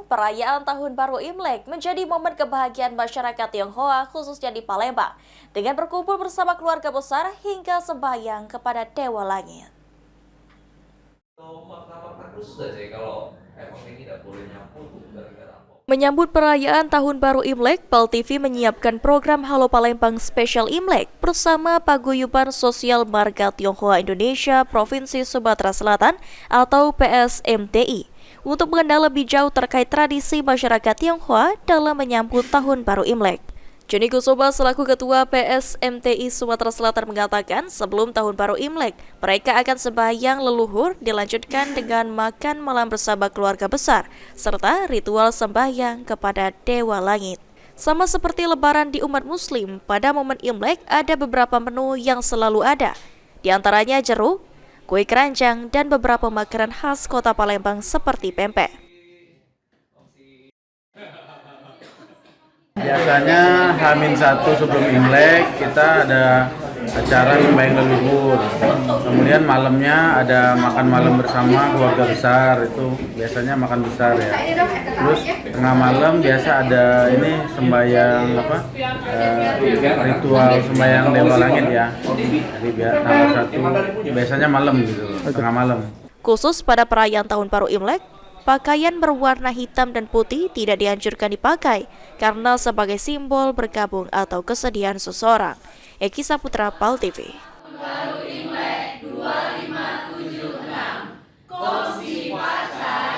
perayaan Tahun Baru Imlek menjadi momen kebahagiaan masyarakat Tionghoa khususnya di Palembang dengan berkumpul bersama keluarga besar hingga sembahyang kepada Dewa Langit. Menyambut perayaan Tahun Baru Imlek, PAL TV menyiapkan program Halo Palembang Spesial Imlek bersama Paguyuban Sosial Marga Tionghoa Indonesia Provinsi Sumatera Selatan atau PSMTI untuk mengenal lebih jauh terkait tradisi masyarakat Tionghoa dalam menyambut Tahun Baru Imlek. Joni Kusuba selaku Ketua PSMTI Sumatera Selatan mengatakan sebelum Tahun Baru Imlek, mereka akan sembahyang leluhur dilanjutkan dengan makan malam bersama keluarga besar, serta ritual sembahyang kepada Dewa Langit. Sama seperti lebaran di umat muslim, pada momen Imlek ada beberapa menu yang selalu ada. Di antaranya jeruk, kue keranjang, dan beberapa makanan khas kota Palembang seperti pempek. Biasanya H-1 sebelum Imlek kita ada acara sembahyang leluhur. Kemudian malamnya ada makan malam bersama keluarga besar, itu biasanya makan besar ya. Terus tengah malam biasa ada ini sembahyang ritual sembahyang Dewa Langit ya. Jadi tanggal 1 biasanya malam gitu, tengah malam. Khusus pada perayaan Tahun Baru Imlek, pakaian berwarna hitam dan putih tidak dianjurkan dipakai karena sebagai simbol bergabung atau kesedihan seseorang. Eki Saputra, PAL TV.